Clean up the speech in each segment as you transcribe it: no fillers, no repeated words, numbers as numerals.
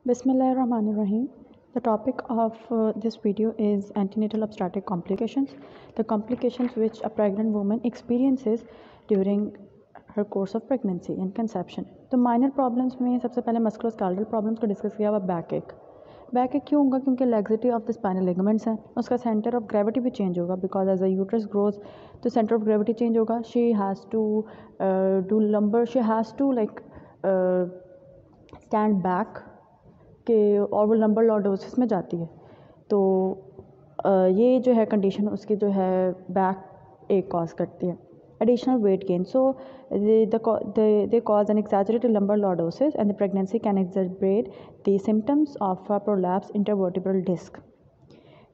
Bismillahirrahmanirrahim. The topic of this video is antenatal obstetric complications, the complications which a pregnant woman experiences during her course of pregnancy and conception. तो minor problems में सबसे पहले musculoskeletal problems को discuss किया हुआ back एक क्यों होगा क्योंकि laxity of the spinal ligaments है, उसका सेंटर ऑफ ग्रेविटी भी चेंज होगा because as a uterus grows तो सेंटर ऑफ ग्रेविटी चेंज होगा. She has to do lumbar, she has to like stand back के और वो लंबर लॉर्डोसिस में जाती है. तो ये जो है कंडीशन उसकी जो है बैक एक कॉज करती है. Additional weight gain, so they cause an exaggerated lumbar lordosis and the pregnancy can exacerbate the symptoms of a prolapsed intervertebral disc.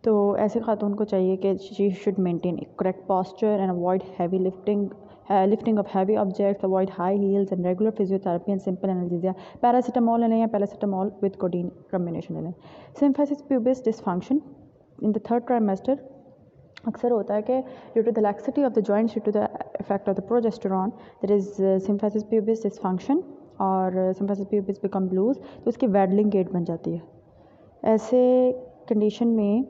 तो ऐसे खातून को चाहिए कि she should maintain a correct posture and avoid heavy lifting of heavy objects, avoid high heels and regular physiotherapy and simple analgesia. Paracetamol लें या paracetamol with codeine combination लें. Symphysis pubis dysfunction in the third trimester अक्सर होता है कि due to the laxity of the joints, due to the effect of the progesterone, there is symphysis pubis dysfunction और symphysis pubis become loose, तो उसकी वैडलिंग gate बन जाती है. ऐसे कंडीशन में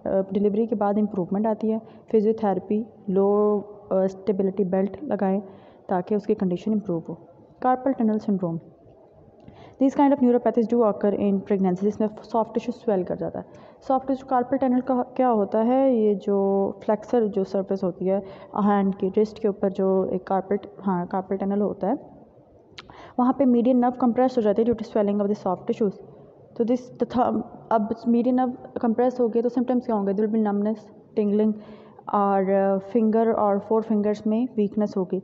डिलीवरी के बाद इम्प्रूवमेंट आती है. फिजियोथेरेपी, लो स्टेबिलिटी बेल्ट लगाएं ताकि उसकी कंडीशन इम्प्रूव हो. Carpal tunnel syndrome, this kind of neuropathies do occur in pregnancy जिसमें सॉफ्ट टिश्यू स्वेल कर जाता है. सॉफ्ट टिश्यू कार्पल टनल का क्या होता है, ये जो फ्लेक्सर जो सरफेस होती है हैंड की रिस्ट के ऊपर जो एक कार्पल टनल होता है, वहाँ पे मीडियन नर्व कंप्रेस हो जाती है due to swelling of the soft tissues. तो दिस अब मीडियन नर्व कंप्रेस हो गए तो सिम्टम्स क्या होंगे, there will be numbness, tingling और फिंगर और 4 फिंगर्स में वीकनेस होगी.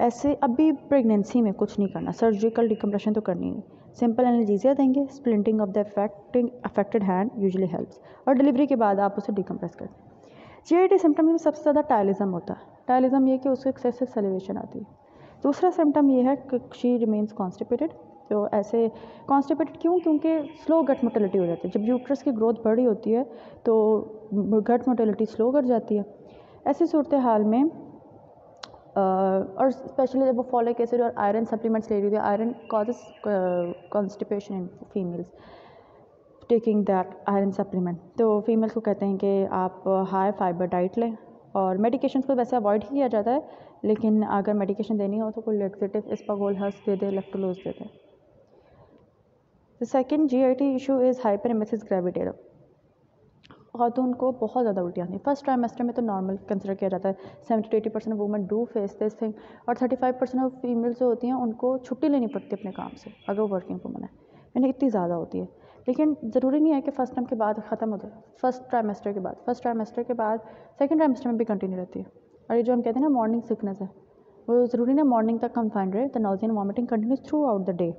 ऐसे अभी प्रेगनेंसी में कुछ नहीं करना, सर्जिकल डिकम्प्रेशन तो करनी नहीं, सिंपल एनाल्जेसिया देंगे. Splinting of the affected hand usually helps और डिलीवरी के बाद आप उसे डिकम्प्रेस कर दें. जीआईटी सिम्टम में सबसे ज़्यादा टायलिज्म होता है. टायलिज्म ये कि उसको एक्सेसिव सैलिवेशन आती है. दूसरा सिम्टम ये है कि शी रिमेन्स कॉन्स्टिपेटेड. तो ऐसे कॉन्स्टिपेटेड क्यों, क्योंकि स्लो गट मोटिलिटी हो जाती है. जब यूट्रस की ग्रोथ बड़ी होती है तो गट मोटिलिटी स्लो कर जाती है. ऐसी सूरत हाल में और स्पेशली जब वो फॉलिक एसिड और आयरन सप्लीमेंट्स ले रही थी, iron causes constipation in females taking that iron supplement. तो फीमेल्स को कहते हैं कि आप हाई फाइबर डाइट लें और मेडिकेशन को वैसे अवॉइड ही किया जाता है, लेकिन अगर मेडिकेशन देनी हो तो कोई लेक्सेटिव इस्पागोल हर्स दे दे, लेक्टोलोज दे दे. The second GIT issue is hyperemesis gravidarum. खातून को बहुत ज़्यादा उल्टियाँ आती हैं. फर्स्ट ट्राइमेस्टर में तो नॉर्मल कंसिडर किया जाता है. 70 to 80% of women do face this thing और 35% ऑफ फीमेल्स जो होती हैं उनको छुट्टी लेनी पड़ती है अपने काम से अगर वो वर्किंग वुमन है. यानी इतनी ज़्यादा होती है, लेकिन ज़रूरी नहीं है कि फर्स्ट टाइम के बाद ख़त्म हो जाए. फर्स्ट ट्राइमेस्टर के बाद सेकेंड ट्राइमेस्टर में भी कंटिन्यू रहती है. और ये जो हम कहते हैं ना मॉर्निंग सिकनेस है, वो ज़रूरी नहीं मॉर्निंग तक कन्फाइंड रहे. The nausea and vomiting continues through out the day.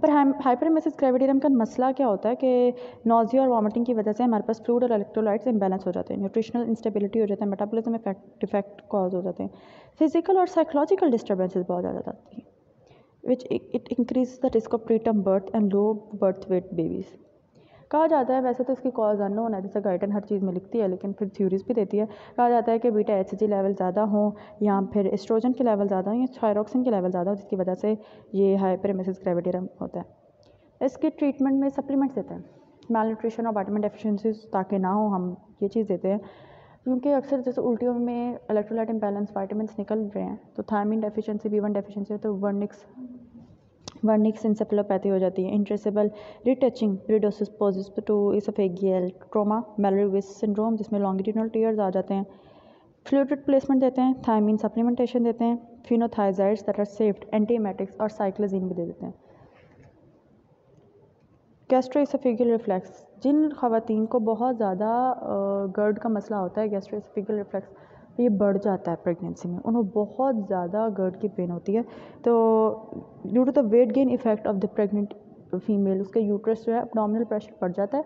पर हाइपरेमेसिस ग्रेविडेरम का मसला क्या होता है कि नॉजिया और वॉमिटिंग की वजह से हमारे पास फ्लूइड और इलेक्ट्रोलाइट्स इम्बैलेंस हो जाते हैं, न्यूट्रिशनल इंस्टेबिलिटी हो जाता है, मेटाबॉलिज्म डिफेक्ट कॉज हो जाते हैं, फिजिकल और साइकोलॉजिकल डिस्टर्बेंसेस बहुत ज़्यादा आती हैं, which it increase the risk of preterm birth and low birth weight babies. कहा जाता है, वैसे तो इसकी कॉज अननोन है, जैसे गाइडन हर चीज़ में लिखती है लेकिन फिर थ्योरीज भी देती है. कहा जाता है कि बीटा एचसीजी लेवल ज़्यादा हो या फिर एस्ट्रोजन के लेवल ज़्यादा हो या थायरॉक्सिन के लेवल ज़्यादा हो, जिसकी वजह से ये हाइपरेमेसिस ग्रेविडेरम होता है. इसके ट्रीटमेंट में सप्लीमेंट्स देते हैं, माल न्यूट्रिशन और विटामिन डेफिशिएंसीज ताकि ना हो, हम ये चीज़ देते हैं. क्योंकि अक्सर जैसे उल्टियों में इलेक्ट्रोलाइट इम्बैलेंस वाइटामिन्स निकल रहे हैं, तो थायमिन डेफिशिएंसी, B1 डेफिशिएंसी, तो वर्निक्स इंसेफेलोपैथी हो जाती है. Intractable retching predisposes to oesophageal trauma, Mallory Weiss syndrome जिसमें लॉन्गिट्यूडनल टीयर्स आ जाते हैं. फ्लूइड रिप्लेसमेंट देते हैं, थायमिन सप्लीमेंटेशन देते हैं, फिनोथाइजाइड्स दैट आर सेफ्ड, एंटीएमेटिक्स और साइक्लोजीन भी दे देते हैं. गैस्ट्रोइसोफेगियल रिफ्लेक्स, जिन ख़वातीन को बहुत ज़्यादा गर्ड का मसला होता है, गैस्ट्रोइसोफेगियल रिफ्लेक्स ये बढ़ जाता है प्रेगनेंसी में, उन्हें बहुत ज़्यादा गर्ड की पेन होती है. तो due to the weight gain effect of the pregnant female उसके यूट्रस जो है एब्डोमिनल प्रेशर बढ़ जाता है.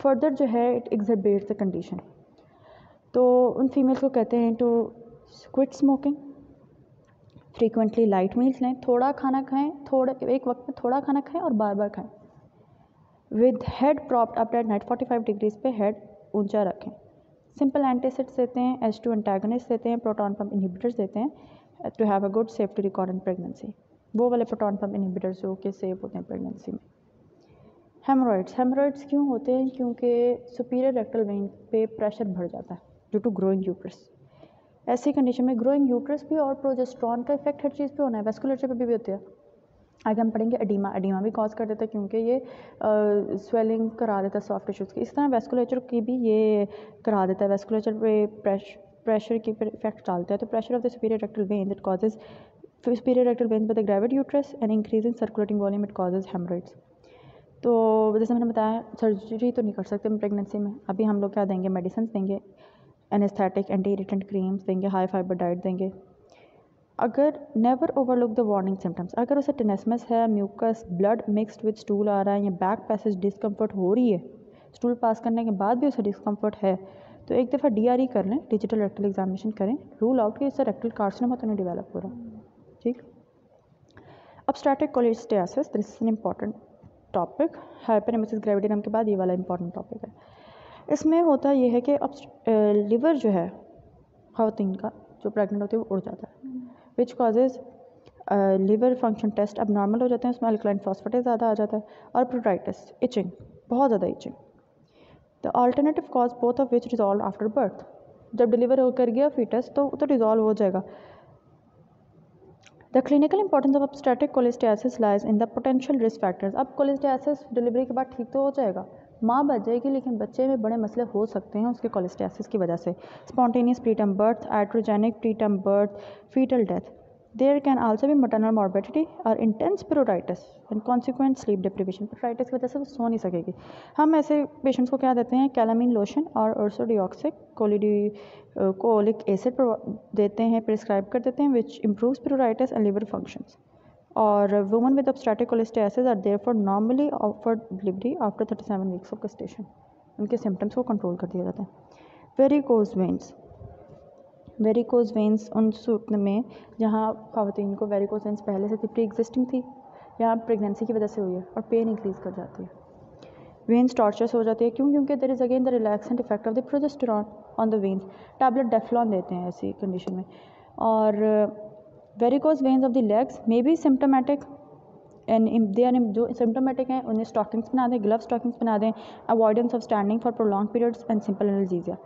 फर्दर जो है इट एग्जर्बेट्स द कंडीशन. तो उन फीमेल्स को कहते हैं to quit smoking, frequently light meals लें, थोड़ा खाना खाएँ, एक वक्त में थोड़ा खाना खाएँ और बार बार खाएँ. With head propped up at 45 degrees पे हेड ऊंचा रखें. सिंपल एंटासिड्स देते हैं, H2 एंटागनिस्ट देते हैं, प्रोटॉन पंप इनहिबिटर्स देते हैं to have a good safety record in pregnancy. वो वाले प्रोटॉन पंप इनहिबिटर्स जो कि सेफ होते हैं प्रेगनेंसी में. हेमरॉइड्स क्यों होते हैं? क्योंकि सुपीरियर रेक्टल वेन पे प्रेशर बढ़ जाता है ड्यू टू ग्रोइंग यूट्रस। ऐसी कंडीशन में ग्रोइंग यूट्रस भी और प्रोजेस्टेरॉन का इफेक्ट हर चीज़ पे होना है, वेस्कुलेचर पे भी होती है। आगे हम पढ़ेंगे एडीमा भी कॉज कर देता है क्योंकि ये स्वेलिंग करा देता है सॉफ्ट टिश्यूज़ की। इस तरह वेस्कुलेचर की भी ये करा देता है, वेस्कुलेचर पे प्रेशर के पर इफेक्ट डालता है। तो pressure of the superior rectal vein that causes superior rectal vein with the gravid uterus and increasing circulating volume it causes haemorrhoids. तो जैसे मैंने बताया सर्जरी तो नहीं कर सकते हम प्रेगनेंसी में। अभी हम लोग क्या देंगे? मेडिसिन देंगे, एनेस्थेटिक, एंटी इरिटेंट क्रीम्स देंगे, हाई फाइबर डाइट देंगे। अगर never overlook the warning symptoms, अगर उसे टेनेस्मस है, mucus, blood mixed with stool आ रहा है या बैक पैसेज डिस्कम्फर्ट हो रही है, स्टूल पास करने के बाद भी उसे डिस्कम्फर्ट है, तो एक दफ़ा DRE कर लें, डिजिटल रेक्टल एग्जामिनेशन करें, रूल आउट कि इससे रेक्टल कार्सिनोमा तो नहीं डेवलप हो रहा। ठीक। Obstetric cholestasis, this is an important topic. Hyperemesis gravidarum के बाद ये वाला इंपॉर्टेंट टॉपिक है। इसमें होता ये है कि अब लिवर जो है ख़वातीन का जो प्रेग्नेंट होती है वो उड़ जाता है, विच कॉजेज़ लिवर फंक्शन टेस्ट अब नॉर्मल हो जाते हैं, उसमें अल्कलाइन फॉस्फेटेज ज़्यादा आ जाता है, और प्रोटाइटिस, इचिंग, बहुत ज़्यादा itching. The alternative cause both of which resolve after birth, जब डिलीवर कर गया फीटस तो रिजॉल्व हो जाएगा। The clinical importance of obstetric cholestasis lies in the potential risk factors. अब कोलेस्टियासिस डिलीवरी के बाद ठीक तो हो जाएगा, माँ बच जाएगी, लेकिन बच्चे में बड़े मसले हो सकते हैं उसके कोलेस्टियासिस की वजह से। Spontaneous preterm birth, iatrogenic preterm birth, foetal death. There can also be maternal morbidity और intense pruritus and consequent sleep deprivation. Pruritus की वजह से वो सो नहीं सकेगी। हम ऐसे पेशेंट्स को क्या देते हैं? कैलामीन लोशन और अर्सोडिऑक्सिक कोलिक एसिड देते हैं, प्रिस्क्राइब कर देते हैं, which improves pruritus and liver functions. और woman with obstetric cholestasis are therefore normally offered delivery after 37 weeks of gestation. उनके सिम्टम्स को कंट्रोल कर दिया जाता है। वेरिकोज वेंस उन सूरत में जहाँ ख़वातीन को वेरिकोज वेंस पहले से थी, प्री एग्जिस्टिंग थी, या प्रेगनेंसी की वजह से हुई है, और पेन इंक्रीज़ कर जाती है, वेंस टॉर्चर्स हो जाती है। क्यों? क्योंकि there is again the relaxant effect of the progesterone on the veins. Tablet Daflon देते हैं ऐसी कंडीशन में। और varicose veins of the legs may be symptomatic and they are, जो सिम्टोमेटिक हैं उन्हें स्टॉकिंग्स बना दें, ग्लव स्टॉकिंग्स बना दें, avoidance of standing for prolong periods and simple analgesia.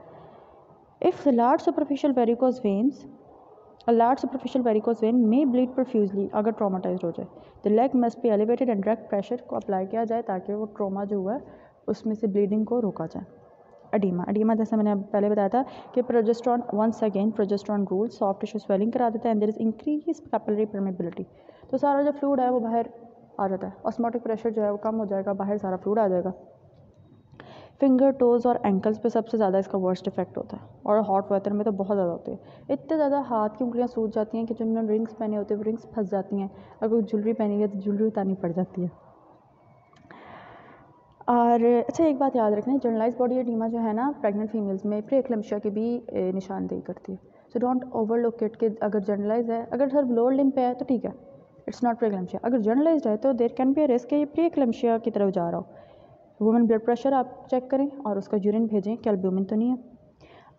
If the large superficial varicose veins, a large superficial varicose vein may bleed profusely अगर traumatized हो जाए, the leg must be elevated and direct pressure को apply किया जाए ताकि वो trauma जो हुआ है उसमें से ब्लीडिंग को रोका जाए। एडीमा जैसे मैंने पहले बताया था कि progesterone, once again progesterone rule soft tissue swelling करा देता है and there is increase capillary permeability. तो सारा जो फ्लूइड है वो बाहर आ जाता है, ऑस्मोटिक प्रेशर जो है वो कम हो जाएगा, बाहर सारा फ्लूइड आ जाएगा। फिंगर, टोज़ और एंकल्स पे सबसे ज़्यादा इसका वर्स्ट इफेक्ट होता है, और हॉट वेदर में तो बहुत ज़्यादा होती है। इतने ज़्यादा हाथ की उंगलियां सूज जाती हैं कि जिन्होंने रिंग्स पहने होते हैं वो रिंग्स फंस जाती हैं, अगर कोई ज्वेलरी पहनी हुई है तो ज्वेलरी उतारनी पड़ जाती है। और अच्छा एक बात याद रखना, जनरलाइज बॉडी एडीमा जो है ना प्रेग्नेंट फीमेल्स में प्री एक्लेम्शिया की भी निशानदेही करती है। सो डोंट ओवरलुक इट कि अगर जनरलाइज है, अगर सिर्फ लोअर लिम्ब पे है तो ठीक है, इट्स नॉट प्री एक्लेम्शिया। अगर जनरलाइज्ड है तो there can be a risk कि ये प्री एक्लेम्शिया की तरफ जा रहा हो। वुमेन ब्लड प्रेशर आप चेक करें और उसका यूरिन भेजें कि एल्ब्यूमिन तो नहीं है।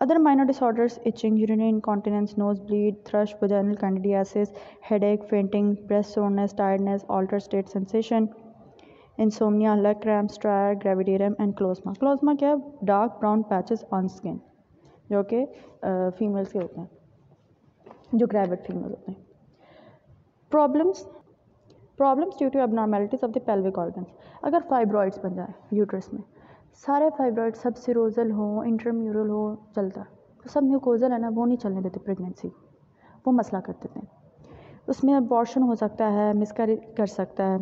Other minor disorders, itching, urinary incontinence, nose bleed, thrush, vaginal candidiasis, headache, fainting, breast soreness, tiredness, alter state sensation, insomnia, leg cramp, striae, gravidarum and chloasma. Chloasma क्या है? Dark brown patches on skin, जो कि females के होते हैं, जो gravid female होते हैं। Problems due to abnormalities of the pelvic organs. अगर फाइब्रॉइड्स बन जाए यूट्रस में, सारे फाइब्रॉइड सब सिरोजल हो, इंट्राम्यूरल हो, चलता है, तो सब म्यूकोजल है ना, वो नहीं चलने देते प्रेगनेंसी, वो मसला कर देते हैं। उसमें अबॉर्शन हो सकता है, मिसकैरेज कर सकता है।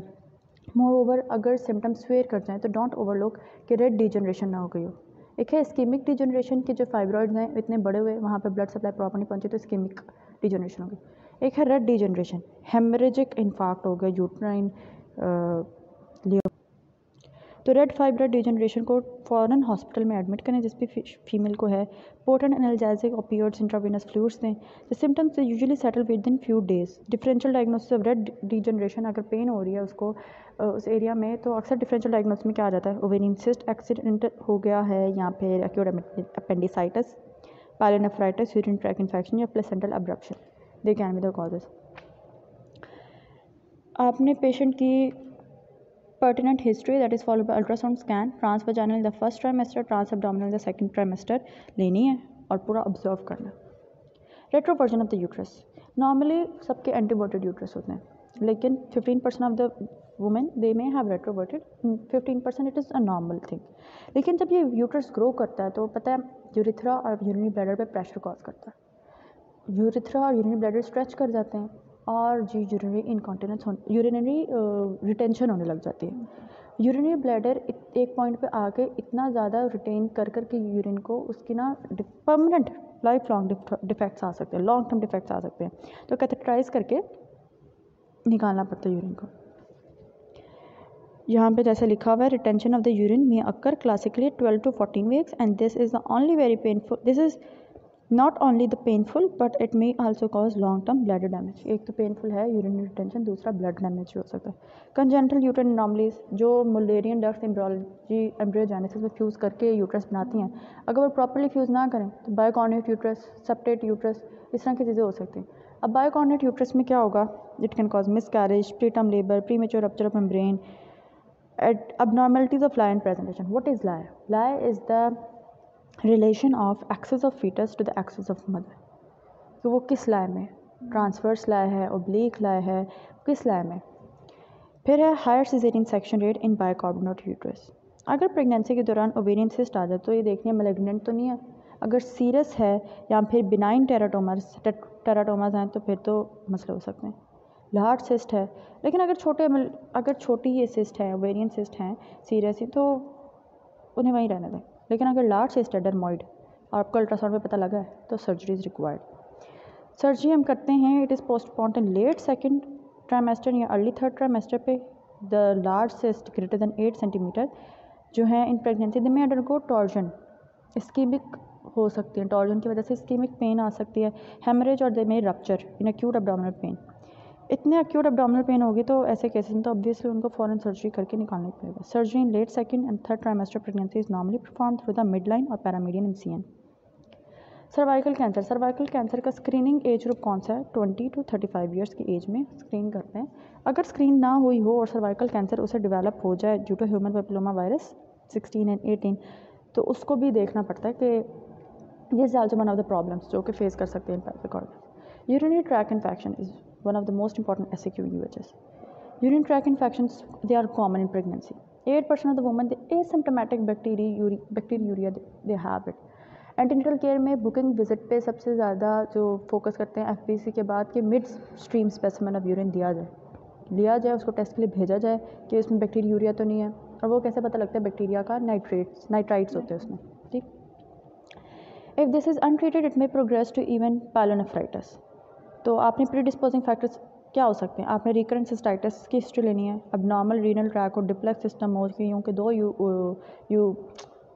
मोर ओवर अगर सिम्टम्स फेयर कर जाएँ तो डोंट ओवरलुक कि रेड डिजनरेशन ना हो गई हो। एक है स्कीमिक डिजनरेशन की, जो फाइब्रॉइड्स हैं इतने बड़े हुए, वहाँ पे ब्लड सप्लाई प्रॉपर नहीं पहुँची तो स्कीमिक डिजनरेशन हो गई। एक है रेड डिजनरेशन, हेमरेजिक इन्फार्क्ट हो गया, यूट्राइन तो रेड फाइब्रॉइड डिजनरेशन को फ़ौरन हॉस्पिटल में एडमिट करें जिस भी फीमेल को है। Potent analgesic opioids, intravenous fluids दें। The symptoms usually settle within few days. Differential diagnosis of red degeneration, अगर पेन हो रही है उसको उस एरिया में, तो अक्सर डिफरेंशियल डायग्नोसिस में क्या आ जाता है? ओवेरियन सिस्ट एक्सीडेंट हो गया है, या फिर acute appendicitis, pyelonephritis, urine tract infection या placental abruption, they can be the causes. आपने पेशेंट की pertinent history, that is followed by ultrasound scan, transvaginal in the first trimester, transabdominal in the second trimester लेनी है और पूरा observe करना है। रेट्रोवर्जन of the uterus, normally सबके एंटीवर्टेड uterus होते हैं, लेकिन 15% of the women they may have retroverted, 15% it is a normal thing. लेकिन जब ये यूट्रस ग्रो करता है तो पता है यूरिथ्रा और यूरिनरी ब्लैडर पे प्रेशर कॉज करता है, यूरिथ्रा और यूरिनरी ब्लैडर स्ट्रेच कर जाते हैं और जी यूरिनरी इनकॉन्टिनेंस यूरिनरी रिटेंशन होने लग जाती है। यूरिनरी ब्लैडर एक पॉइंट पे आके इतना ज़्यादा रिटेन कर के यूरिन को उसकी ना परमानेंट लाइफ लॉन्ग डिफेक्ट्स आ सकते हैं, लॉन्ग टर्म डिफेक्ट्स आ सकते हैं, तो कैथेटराइज करके निकालना पड़ता है यूरिन को। यहाँ पे जैसे लिखा हुआ है रिटेंशन ऑफ द यूरिन में occur classically 12 to 14 weeks and this is the only very painful, this is not only the painful but it may also cause long term bladder damage. एक तो पेनफुल है urinary retention, दूसरा blood damage हो सकता है। Congenital uterine anomalies जो Mullerian ducts embryogenesis में fuse करके यूट्रस बनाती हैं, अगर वो प्रॉपर्ली फ्यूज़ ना करें तो बायोकॉर्डिनेट यूट्रस, सेप्टेट यूट्रस, इस तरह की चीज़ें हो सकती हैं। अब बायोकॉर्डिनेट यूट्रस में क्या होगा, it can cause miscarriage, preterm labour, premature rupture of membrane, abnormalities of lie and presentation. What is lie? Lie is the relation of axis of fetus to the axis of mother. तो वो किस lie में, transverse lie है, oblique lie है, किस lie में। फिर है higher caesarean section rate in bicornuate uterus. अगर प्रेगनेंसी के दौरान ओवेरियन सिस्ट आ जाए तो ये देखनी है मैलिग्नेंट तो नहीं है, अगर सीरियस है या फिर बिनाइन टेराटोमास हैं तो फिर तो मसले हो सकते हैं। लार्ज सिस्ट है, लेकिन अगर छोटी ये सिस्ट है, ओवेरियन सिस्ट हैं, सीरियस है, तो उन्हें वहीं रहने दें। लेकिन अगर लार्ज सिस्ट है, डर्मॉइड, और आपको अल्ट्रासाउंड में पता लगा है तो सर्जरी इज़ रिक्वायर्ड। सर्जरी हम करते हैं, it is postponed in late second trimester या अर्ली थर्ड ट्राइमेस्टर पे। The large cyst greater than 8 centimetre जो है इन प्रेगनेंसी दे में अंडरगो टॉर्जन, इस्कीमिक हो सकती है, टॉर्जन की वजह से इस्कीमिक पेन आ सकती है, हेमरेज और दे में rupture in acute abdominal pain. इतने एक्यूट एब्डोमिनल पेन होगी तो ऐसे केसेस में तो ऑब्वियसली उनको फ़ौरन सर्जरी करके निकालना पड़ेगा। Surgery in late second and third trimester pregnancy is normally perform through the midline और paramedian incision. Cervical cancer, cervical cancer का स्क्रीनिंग एज ग्रुप कौन सा है, 20 to 35 ईयर्स की एज में स्क्रीन करते हैं। अगर स्क्रीन ना हुई हो और सर्वाइकल कैंसर उसे डेवलप हो जाए due to human papilloma virus 16 and 18, तो उसको भी देखना पड़ता है कि ये is also one of the problems जो कि फेस कर सकते हैं पैपिकोर्ड। Urinary tract infection is one of the most important SAQ in UHS. Urinary tract infections, they are common in pregnancy. 8% of the women, the asymptomatic bacteriuria, they have it. Antenatal care में booking visit पे सबसे ज़्यादा जो focus करते हैं FBC के बाद कि mid stream specimen of urine लिया जाए, उसको टेस्ट के लिए भेजा जाए कि उसमें बैक्टीरिया तो नहीं है। और वो कैसे पता लगता है बैक्टीरिया का, नाइट्राइट्स होते हैं उसमें, ठीक। If this is untreated it may progress to even pyelonephritis. तो आपने प्रीडिस्पोजिंग फैक्टर्स क्या हो सकते हैं, आपने रिकरेंट सिस्टाइटिस की हिस्ट्री लेनी है, अब नॉर्मल रीनल ट्रैक और डिप्लेक्स सिस्टम हो के 2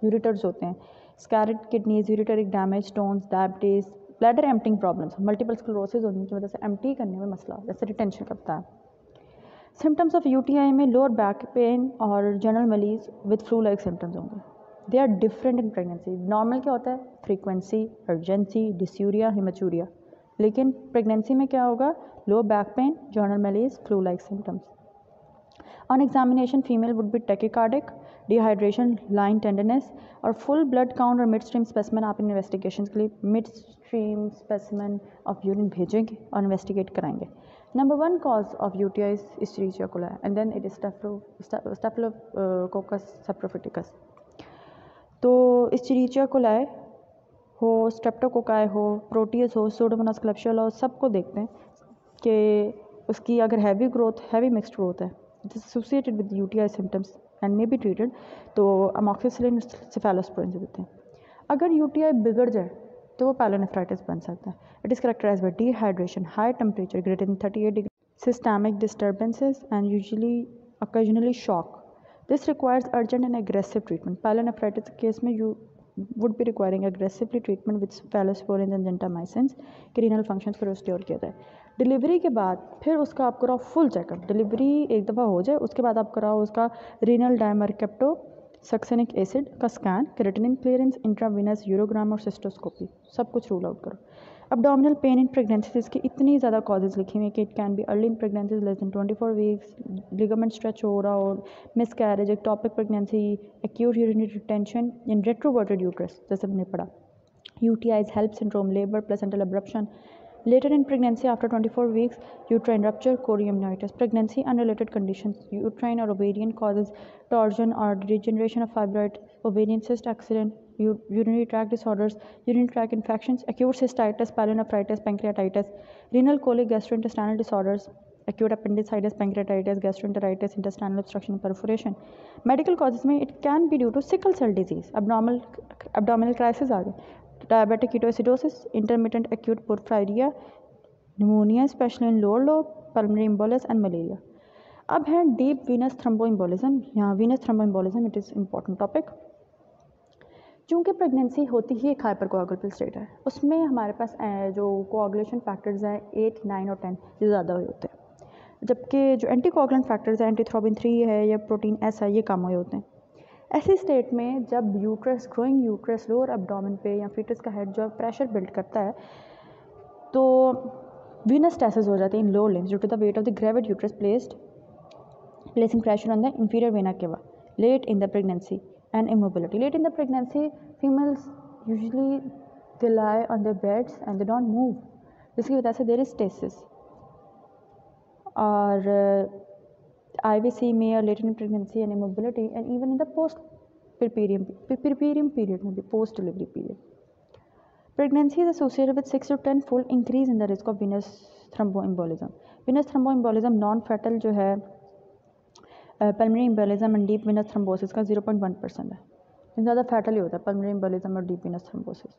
यूरिटर्स होते हैं, scarred kidneys, ureteric damage, stones, diabetes, bladder emptying problems, multiple sclerosis होने की वजह से एम्प्टी करने में मसला, जैसे रिटेंशन करता है। सिम्टम्स ऑफ UTI में लोअर बैक पेन और general malaise with flu like symptoms होंगे। They are different in pregnancy. Normal क्या होता है, फ्रीक्वेंसी, अर्जेंसी, डिस्यूरिया, हिमेचूरिया, लेकिन प्रेगनेंसी में क्या होगा, low back pain, general malaise, flu like symptoms. On examination female would be tachycardic, dehydration, loin tenderness और full blood count और mid stream specimen आप इन्वेस्टिगेशन के लिए mid stream specimen of urine भेजेंगे और इन्वेस्टिगेट कराएंगे। Number 1 cause of UTI is Escherichia coli and then it is Staphylococcus saprophyticus. तो Escherichia coli हो, स्ट्रेप्टोकोकाई हो, प्रोटियस हो, सूडोमोनास क्लेप्शियोला हो, सबको देखते हैं कि उसकी अगर heavy growth, heavy mixed growth है, it is associated with UTI symptoms and may be treated, तो अमॉक्सिसिलिन सेफेलोस्पोरिन देते हैं। अगर UTI बिगड़ जाए तो वो पायलोनेफ्राइटिस बन सकता है। It is characterised by dehydration, high temperature greater than 38 degree, systemic disturbances and occasionally shock. This requires urgent and aggressive treatment. Pyelonephritis case में you would be requiring aggressively treatment with cephalosporins and gentamicins कि renal functions को restore किया जाए। Delivery के बाद फिर उसका आप कराओ फुल चेकअप। डिलीवरी एक दफ़ा हो जाए उसके बाद आप कराओ उसका रीनल डायमरकेप्टो सक्सेनिक एसिड का scan, creatinine clearance, intravenous urogram और सिस्टोस्कोपी, सब कुछ रूल आउट करो। abdominal पेन इन प्रेगनेंसी, इसकी इतनी ज़्यादा कॉजेज़ लिखी हुई हैं कि it can be early in pregnancy less than 24 weeks, ligament stretch हो रहा हो, miscarriage, ectopic pregnancy, acute urinary retention in retroverted uterus जैसे हमने पढ़ा, UTIs, HELP syndrome, labor, placental abruption. Later in pregnancy, after 24 weeks, uterine rupture, chorioamnitis. Pregnancy unrelated conditions, uterine or ovarian causes, torsion or degeneration of fibroid, ovarian cyst accident, urinary tract disorders, urinary tract infections, acute cystitis, pyelonephritis, pancreatitis, renal colic, gastrointestinal disorders, acute appendicitis, pancreatitis, gastroenteritis, intestinal obstruction, perforation. Medical causes में it can be due to sickle cell disease, abdominal crisis आ गए, diabetic ketoacidosis, intermittent acute porphyria, pneumonia, especially in lower lobe, pulmonary embolus and malaria. अब है deep venous thromboembolism. यहाँ venous thromboembolism it is important topic. चूँकि pregnancy होती ही एक हाइपरकोआगुलेबल state है, उसमें हमारे पास जो कोआगुलेशन फैक्टर्स हैं 8, 9 और 10 ये ज़्यादा हुए होते हैं, जबकि जो एंटीकोआगुलेंट फैक्टर्स हैं एंटीथ्रोबिन 3 है या प्रोटीन S है ये कम हुए होते हैं. ऐसी स्टेट में जब uterus, growing uterus lower abdomen पे या फीटस का हेड जो प्रेशर बिल्ड करता है तो वीनस स्टेसिस हो जाते हैं in lower limbs due to the weight of the gravid uterus placing pressure on the inferior vena cava late in the pregnancy and immobility. Late in the pregnancy females usually they lie on the beds and they don't move, जिसकी वजह से there is stasis. और IVC में or later in pregnancy and immobility and even in the post-puerperium period में भी post delivery period. Pregnancy is associated with 6 to 10 fold increase in the risk of venous thromboembolism. Venous thromboembolism non-fatal जो है pulmonary embolism and deep venous thrombosis का 0.1% है. ज़्यादा fatal ही होता है pulmonary embolism और deep venous thrombosis.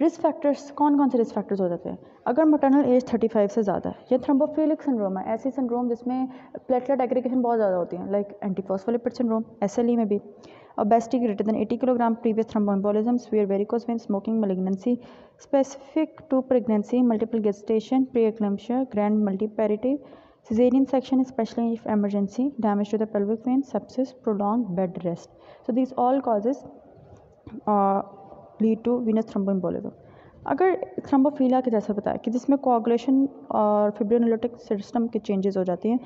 Risk factors कौन कौन से रिस्क फैक्टर्स हो जाते हैं? अगर मैटरनल एज 35 से ज़्यादा है या थ्रोम्बोफिलिक सिंड्रोम है, ऐसी सिंड्रोम जिसमें प्लेटलेट एग्रीगेशन बहुत ज़्यादा होती है लाइक एंटीफॉस्फोलिपिड सिंड्रोम, SLE में भी, obesity greater than 80 kilogram, previous thromboembolism, severe varicose vein, smoking, malignancy specific to pregnancy, multiple gestation, pre eclampsia, grand multiparity, cesarean section especially if emergency, damage to the pelvic vein, sepsis, prolonged bed rest. So these all causes lead to venous thromboembolism. अगर thrombophilia के जैसा बताया कि जिसमें coagulation और fibrinolytic system के changes हो जाती हैं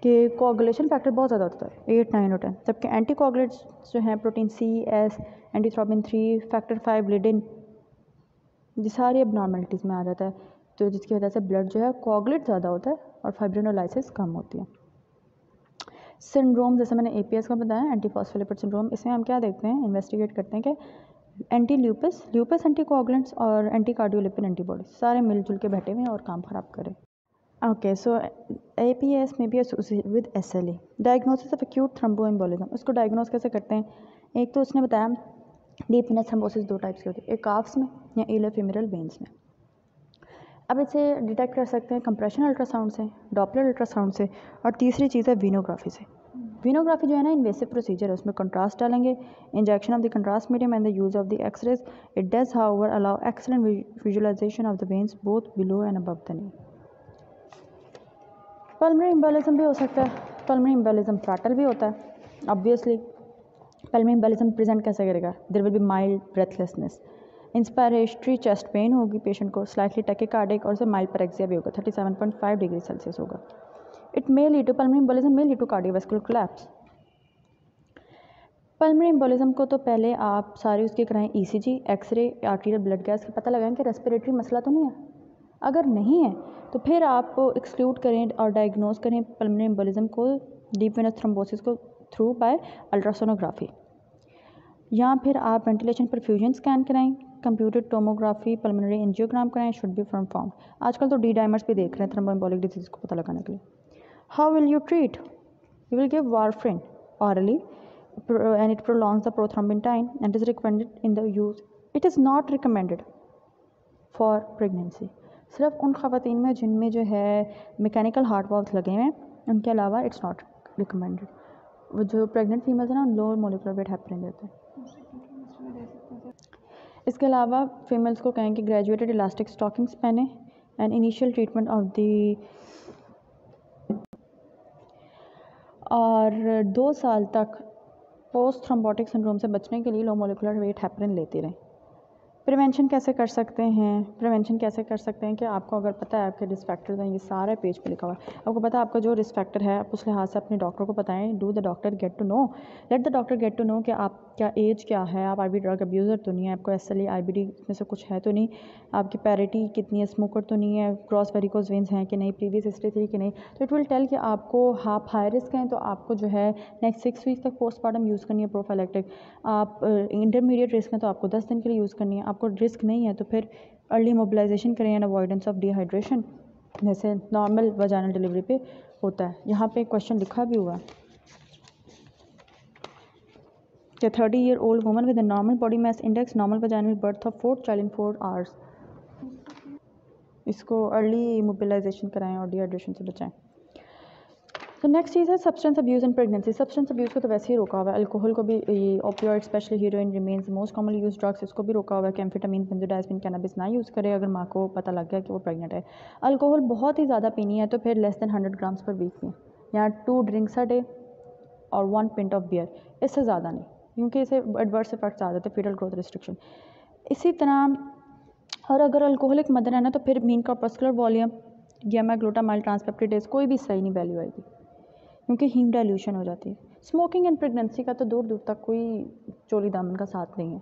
कि कोआगुलेशन फैक्टर बहुत ज़्यादा होता है 8, 9 और 10, जबकि एंटीकोआगुलेंट्स जो हैं प्रोटीन C, S, एंटीथ्रोबिन 3, फैक्टर 5, लिडिन, ये सारी एबनॉर्मेलिटीज़ में आ जाता है, तो जिसकी वजह से ब्लड जो है कोआगुलेट ज़्यादा होता है और फाइब्रिनोलाइसिस कम होती है. सिंड्रोम जैसे मैंने APS का बताया एंटीफॉस्फोलिपिड सिंड्रोम, इसमें हम क्या देखते हैं, इन्वेस्टिगेट करते हैं कि एंटी ल्यूपस एंटीकोआगुलेंट्स और एंटी कार्डियोलिपिन एंटीबॉडीज सारे मिलजुल के बैठे हुए हैं और काम ख़राब करें. ओके, सो APS में भी associated with SLE. Diagnosis of acute thromboembolism, उसको डायग्नोस कैसे करते हैं? एक तो उसने बताया डीप वेनस थ्रोम्बोसिस 2 टाइप्स की होती है, एक काफ्स में या इलियोफेमोरल वेन्स में. अब इसे डिटेक्ट कर सकते हैं कंप्रेशन अल्ट्रासाउंड से, डॉपलर अल्ट्रासाउंड से, और तीसरी चीज़ है वीनोग्राफी से. वीनोग्राफी जो है ना इन्वेसिव प्रोसीजर है, उसमें कंट्रास्ट डालेंगे, injection of the contrast medium and the use of the X rays. It does however allow excellent visualisation of the veins both below and above the knee. Pulmonary embolism भी हो सकता है, pulmonary embolism fatal भी होता है. Obviously pulmonary embolism present कैसे करेगा? There will be mild breathlessness, inspiratory chest pain होगी पेशेंट को, स्लाइटली टैकीकार्डिक और माइल्ड पैरेक्सिया भी होगा, 37.5 डिग्री सेल्सियस होगा. It may lead to pulmonary embolism, may lead to cardiovascular collapse. Pulmonary embolism को तो पहले आप सारे उसके कराएं ECG, X ray, arterial blood gas का पता लगाएं कि रेस्पिरेटरी मसला तो नहीं है. अगर नहीं है तो फिर आप एक्सक्लूड करें और डायग्नोज करें पल्मोनरी एम्बोलिज्म को, डीप वेनस थ्रोम्बोसिस को थ्रू बाय अल्ट्रासोनोग्राफी, या फिर आप वेंटिलेशन परफ्यूजन स्कैन कराएं, कंप्यूटर टोमोग्राफी, पल्मोनरी एंजियोग्राम कराएं, शुड बी परफॉर्म्ड. आजकल तो D-डाइमर्स भी देख रहे हैं थ्रोम्बोएम्बोलिक डिजीज़ को पता लगाने के लिए. How will you treat? You will give warfarin orally and it prolongs the prothrombin time and is recommended in the use. It is not recommended for pregnancy. सिर्फ उन ख़वातीन में जिनमें जो है मैकेनिकल हार्ट वाल्व्स लगे हुए हैं, उनके अलावा इट्स नॉट रिकमेंडेड. वो जो प्रेग्नेंट फीमेल्स हैं ना, लोअर मोलिकुलर वेट हेपरिन देते हैं. इसके अलावा फीमेल्स को कहें कि ग्रेजुएटेड इलास्टिक स्टॉकिंग्स पहने and initial treatment of the, और 2 साल तक पोस्ट थ्रोम्बोटिक सिंड्रोम से बचने के लिए लो मोलिकुलर वेट हेपरिन लेते रहें. प्रिवेंशन कैसे कर सकते हैं? प्रिवेंशन कैसे कर सकते हैं कि आपको अगर पता है आपके रिस्क फैक्टर्स हैं, ये सारा पेज पे लिखा हुआ है, आपको पता है आपका जो रिस्क फैक्टर है, आप उस लिहाज से अपने डॉक्टर को बताएं। Do the doctor get to know, let the doctor get to know कि आप क्या एज क्या है, आप आईबी ड्रग अब्यूज़र तो नहीं है, आपको SLE IBD में से कुछ है तो नहीं, आपकी पैरिटी कितनी है, स्मोकर तो नहीं है, क्रॉस वेरिकोज वेन्स हैं कि नहीं, प्रीवियस हिस्ट्री थी कि नहीं। तो इट विल टेल कि आपको आप हाई रिस्क हैं, तो आपको जो है नेक्स्ट 6 वीक तक पोस्टमार्टम यूज़ करनी है प्रोफाइलैक्टिक। आप इंटरमीडिएट रिस्क हैं तो आपको 10 दिन के लिए यूज़ करनी है। आपको रिस्क नहीं है तो फिर अर्ली मोबिलाइजेशन करें एंड अवॉइडेंस ऑफ डिहाइड्रेशन, जैसे नॉर्मल वजाइनल डिलीवरी पे होता है। यहाँ पे क्वेश्चन लिखा भी हुआ है कि 30-year-old woman with a normal body mass index, normal vaginal birth of 4th child in 4 hours, इसको अर्ली मोबिलाइजेशन कराएं और डिहाइड्रेशन से बचाएं। तो नेक्स्ट चीज़ है substance abuse and pregnancy. Substance abuse को तो वैसे ही रोका हुआ है, अल्कोहल को भी, opioid specially heroine remains most commonly use drugs, इसको भी रोका हुआ है कि एम्फेटामिन, बेंजोडाइज़पिन, कैनबिस ना यूज़ करे अगर माँ को पता लग गया कि वो प्रेग्नेंट है। अल्कोहल बहुत ही ज़्यादा पीनी है तो फिर less than 100 grams per week पिए, या 2 ड्रिंक्स अ डे और 1 पिंट ऑफ बियर, इससे ज़्यादा नहीं, क्योंकि इसे एडवर्स इफेक्ट्स आ जाते हैं, फीटल ग्रोथ रिस्ट्रिक्शन। इसी तरह और अगर अल्कोहलिक मदर है ना तो फिर मीन कॉर्पस्कुलर वॉल्यूम, गैमा-ग्लूटामाइल ट्रांसपेप्टिडेज, कोई भी सही नहीं वैल्यू आएगी क्योंकि हीम डाइल्यूशन हो जाती है। स्मोकिंग एंड प्रेगनेंसी का तो दूर दूर तक कोई चोली दामन का साथ नहीं है,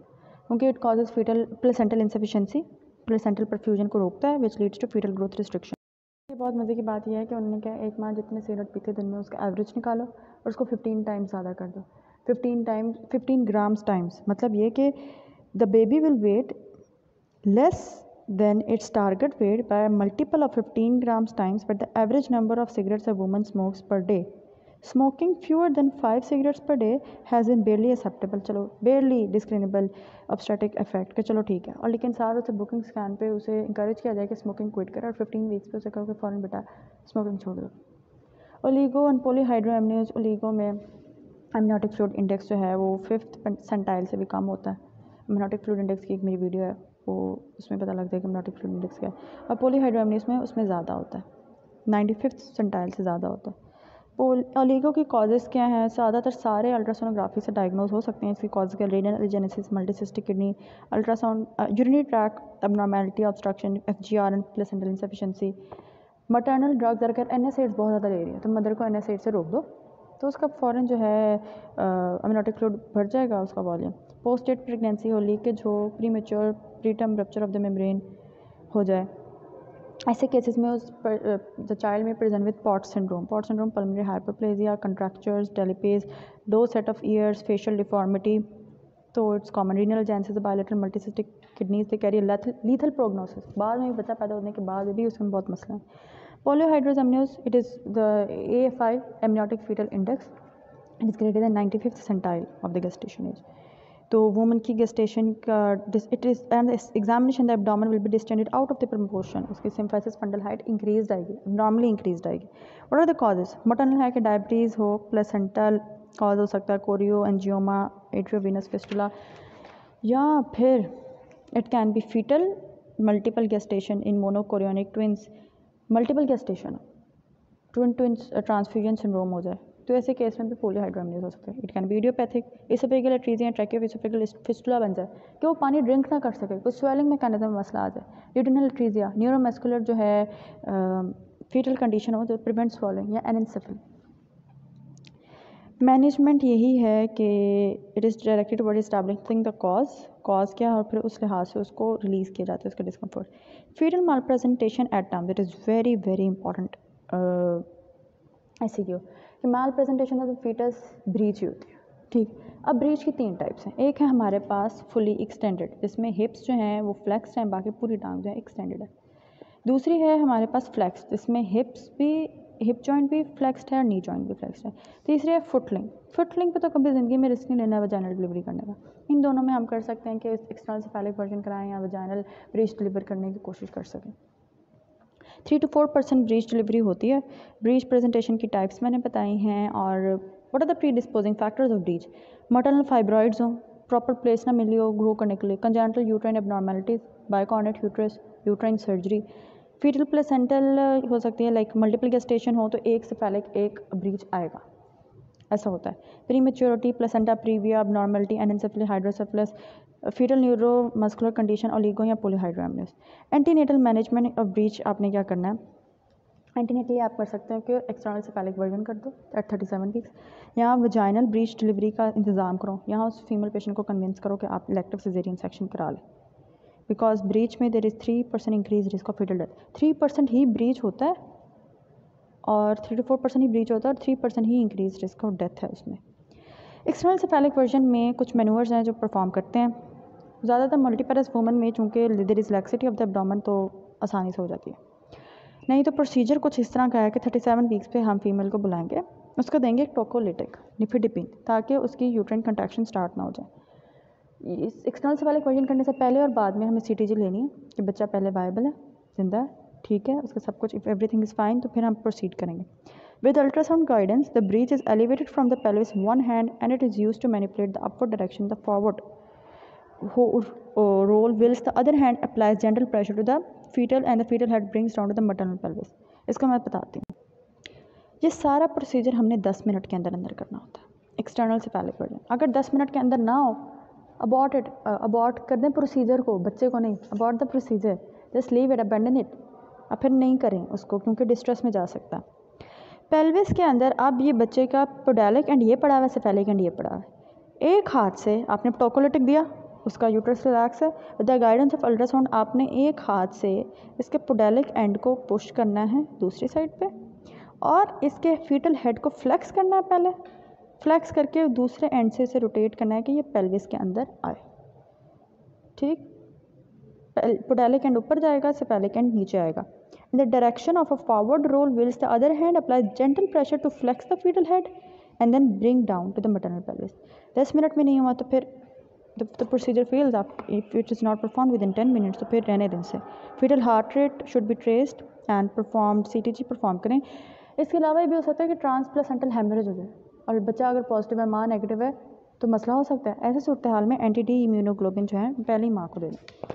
क्योंकि it causes fetal placental insufficiency, placental perfusion को रोकता है, which leads to fetal growth restriction. ये बहुत मज़े की बात यह है कि उन्होंने क्या, एक माँ जितने सिगरेट पीते दिन में उसका एवरेज निकालो और उसको 15 टाइम्स ज़्यादा कर दो, 15 ग्राम्स टाइम्स, मतलब ये कि the baby will weight less than its target weight by a multiple of 15 grams times, but the average number of cigarettes a woman smokes per day. Smoking fewer than 5 cigarettes per day has been barely acceptable, चलो barely discernible obstetric effect के, चलो ठीक है। और लेकिन सार उसे booking scan पे उसे इंकरेज किया जाए कि स्मोकिंग क्विट करे, और 15 वीक्स पे उसे कहो कि फ़ौरन बेटा स्मोकिंग छोड़ दो। ओलिगो एंड पॉलीहाइड्रोएमनियोज, ओलिगो में एमनियोटिक फ्लूइड इंडेक्स जो है वो 5th परसेंटाइल से भी कम होता है। एमनियोटिक फ्लूइड इंडेक्स की एक मेरी वीडियो है, वो उसमें पता लगता है कि एमनियोटिक फ्लूइड इंडेक्स क्या है। और पॉलीहाइड्रोएमनियोज में उसमें ज़्यादा होता है, 95th परसेंटाइल से ज़्यादा होता है। ओलिगो की कॉजेज़ क्या हैं? ज़्यादातर सारे अल्ट्रासोनोग्राफी से डायग्नोज हो सकते हैं। इसकी कॉज के renal genesis, multicystic kidney, ultrasound, urinary tract abnormality, obstruction, FGR and placental insufficiency. Maternal drugs, अगर NSAIDs बहुत ज़्यादा ले रही है तो मदर को NSAID से रोक दो, तो उसका फ़ौरन जो है एमनियोटिक फ्लूइड भर जाएगा उसका वॉल्यूम। पोस्ट डेट प्रेगनेंसी हो, लीकेज हो, premature preterm rupture of the membrane हो जाए, ऐसे केसेस में उस द चाइल्ड में present with Potter syndrome, pulmonary hyperplasia, contractures, talipes, 2 set of ears, facial deformity, तो it's common. Renal genesis, bilateral multicystic kidneys, they carry lethal prognosis, बाद में बच्चा पैदा होने के बाद भी उसमें बहुत मसला है। Polyhydramnios, it is the AFI amniotic fetal index, it is greater than 95th percentile of the gestation age. तो वुमन की गेस्टेशन का it is and examination the abdomen will be distended out of the proportion, उसकी symphysis fundal height increase आएगी, normally increase आएगी। What are the causes? Maternal है कि diabetes हो, placental cause हो सकता है, कोरियो एंजियोमा, एट्रियोवेनस फिस्टुला, या फिर it can be fetal multiple gestation in monochorionic twins, multiple gestation, twins transfusion syndrome हो जाए, तो ऐसे केस में भी पॉलीहाइड्रोएमनियोज हो सकते हैं। It can be idiopathic, oesophageal atresia, tracheoesophageal fistula बन जाए कि वो पानी ड्रिंक ना कर सके, कुछ स्वेलिंग मैकेनिज्म में मसला आ जाए। यूटिनल एट्रीजिया, न्यूरोमस्कुलर जो है फीटल कंडीशन हो जो प्रिवेंट स्वॉलिंग, या एनेंसेफली। मैनेजमेंट यही है कि it is directed toward establishing the cause क्या है, और फिर उस लिहाज से उसको रिलीज़ किया जाता है उसका discomfort. Fetal malpresentation at term, that is very very important. ऐसी क्यों कि malpresentation of the fetus breech होती है, ठीक। अब ब्रीच की 3 टाइप्स हैं। एक है हमारे पास फुली एक्सटेंडेड, जिसमें हिप्स जो हैं वो फ्लेक्स्ड हैं, बाकी पूरी टांग जो है एक्सटेंडेड है। दूसरी है हमारे पास फ्लेक्स, जिसमें हिप जॉइंट भी फ्लेक्स्ड है और नी जॉइंट भी फ्लेक्स्ड है। तीसरी है फुटलिंग पे तो कभी ज़िंदगी में रिस्क नहीं लेना है वजाइनल डिलीवरी करने का। इन दोनों में हम कर सकते हैं कि एक्सटर्नल सेफेलिक वर्जन कराएं या वजाइनल ब्रीच डिलीवर करने की कोशिश कर सकें। 3 to 4% ब्रीच डिलीवरी होती है। ब्रीच प्रेजेंटेशन की टाइप्स मैंने बताई हैं, और what are the predisposing factors of breech? Maternal fibroids हो, प्रॉपर प्लेस ना मिली हो ग्रो करने के लिए, congenital uterine abnormalities, bicornuate uterus, uterine surgery, fetal placental हो सकती है, लाइक मल्टीपल गेस्टेशन हो तो एक सेफेलिक एक ब्रीच आएगा, ऐसा होता है। Prematurity, placenta praevia, abnormality, anencephaly, hydrocephalus, fetal neuromuscular condition oligo या polyhydramnios. Antenatal management of breech आपने क्या करना है, एंटीनेटली आप कर सकते हैं कि एक्सटर्नल सेफेलिक वर्जन कर दो एट 37 वीक्स, यहाँ वजाइनल ब्रीच डिलीवरी का इंतज़ाम करो, यहाँ उस फीमेल पेशेंट को कन्विंस करो कि आप इलेक्टिव सिजेरियन सेक्शन करा लें, बिकॉज ब्रीच में there is 3% increase risk of fetal death. 3% ही ब्रीच होता है और 3 to 4% ही ब्रीच होता है और 3% ही इंक्रीज रिस्क ऑफ डेथ है उसमें। एक्सटर्नल सेफेलिक वर्जन में कुछ मैनूवर्स हैं जो परफॉर्म करते हैं, ज़्यादातर मल्टीपरपज़ वुमन में चूँकि there is laxity of the abdomen तो आसानी से हो जाती है। नहीं तो प्रोसीजर कुछ इस तरह का है कि 37 वीक्स पे हम फीमेल को बुलाएंगे, उसको देंगे एक टोकोलिटिक निफिडिपिन ताकि उसकी यूट्राइन कंट्रैक्शन स्टार्ट ना हो जाए। इस एक्सटर्नल सेफेलिक वर्जन करने से पहले और बाद में हमें सीटीजी लेनी है कि बच्चा पहले वायबल है, जिंदा है, ठीक है, उसका सब कुछ, इफ़ एवरीथिंग इज़ फाइन तो फिर हम प्रोसीड करेंगे। With ultrasound guidance, the breech is elevated from the pelvis in one hand and it is used to manipulate the upward direction, the forward roll, whilst the other hand applies gentle pressure to the fetal and the fetal head brings down to the maternal pelvis. इसका मैं बताती हूँ। ये सारा procedure हमने 10 minute के अंदर अंदर करना होता है। एक्सटर्नल सेफेलिक वर्जन अगर 10 मिनट के अंदर ना हो, अबॉर्ट कर दें प्रोसीजर को, बच्चे को नहीं, abort the procedure, just leave it, abandon it, अब फिर नहीं करें उसको क्योंकि डिस्ट्रेस में जा सकता है। पेल्विस के अंदर अब ये बच्चे का पोडालिक एंड ये पड़ा हुआ है, सेफेलिक एंड ये पड़ा हुआ है। एक हाथ से आपने टोकोलिटिक दिया, उसका यूट्रस रिलैक्स है, with the guidance of ultrasound आपने एक हाथ से इसके पोडालिक एंड को पुश करना है दूसरी साइड पे और इसके फीटल हेड को फ्लेक्स करना है, पहले फ्लेक्स करके दूसरे एंड से इसे रोटेट करना है कि ये पेल्विस के अंदर आए, ठीक। पोडालिक एंड ऊपर जाएगा, सेफेलिक एंड नीचे आएगा। In the direction of a forward roll, whilst the other hand applies gentle pressure to flex the fetal head and then bring down to the maternal pelvis. 10 minute में नहीं हुआ तो फिर the procedure fails if it is not performed within 10 minutes तो फिर रहने दें से। Fetal heart rate should be traced and performed, CTG perform करें। इसके अलावा ये भी हो सकता है कि ट्रांसप्लेसेंटल हेमरेज हो जाए और बच्चा अगर पॉजिटिव है, माँ नेगेटिव है तो मसला हो सकता है। ऐसे सूरत हाल में एंटी-डी इम्यूनोग्लोबिन जो है पहले ही माँ को दे दें।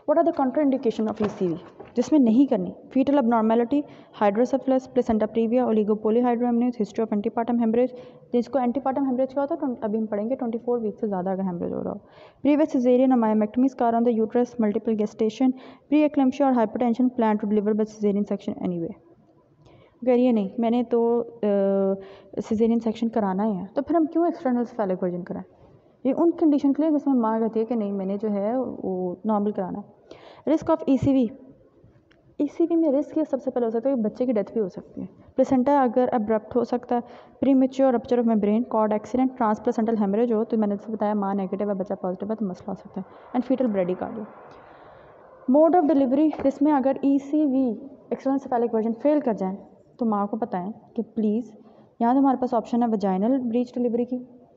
What are the contraindication of ECV? जिसमें नहीं करनी, fetal abnormality, hydrocephalus, placenta praevia, oligopolyhydramnios, history of antepartum haemorrhage. जिसको एंटीपार्टम हेमरेज क्या होता है अभी हम पढ़ेंगे, 24 वीक से ज़्यादा अगर हेमरेज हो रहा हो, previous caesarean myomectomy, scar on the uterus, multiple gestation, pre eclampsia और hypertension, plan to deliver by caesarean section anyway. करिए नहीं मैंने तो सिजेरियन सेक्शन कराना ही है, तो फिर हम क्यों एक्सटर्नल सेफेलिक वर्जन कराएं? ये उन कंडीशन के लिए जिसमें माँ कहती है कि नहीं मैंने जो है वो नॉर्मल कराना है। रिस्क ऑफ ECV में रिस्क ये सबसे पहले हो सकता है कि बच्चे की डेथ भी हो सकती है। प्लेसेंटा अगर अब्रप्ट हो सकता है, premature rupture of membrane, cord accident, transplacental haemorrhage हो तो मैंने जैसे बताया माँ नेगेटिव है बच्चा पॉजिटिव है तो मसला हो सकता है, and fetal bradycardia. Mode of delivery, जिसमें अगर ECV external cephalic version fail कर जाए तो माँ को बताएं कि प्लीज़ यहाँ तो हमारे पास ऑप्शन है वजाइनल ब्रीच डिलीवरी की,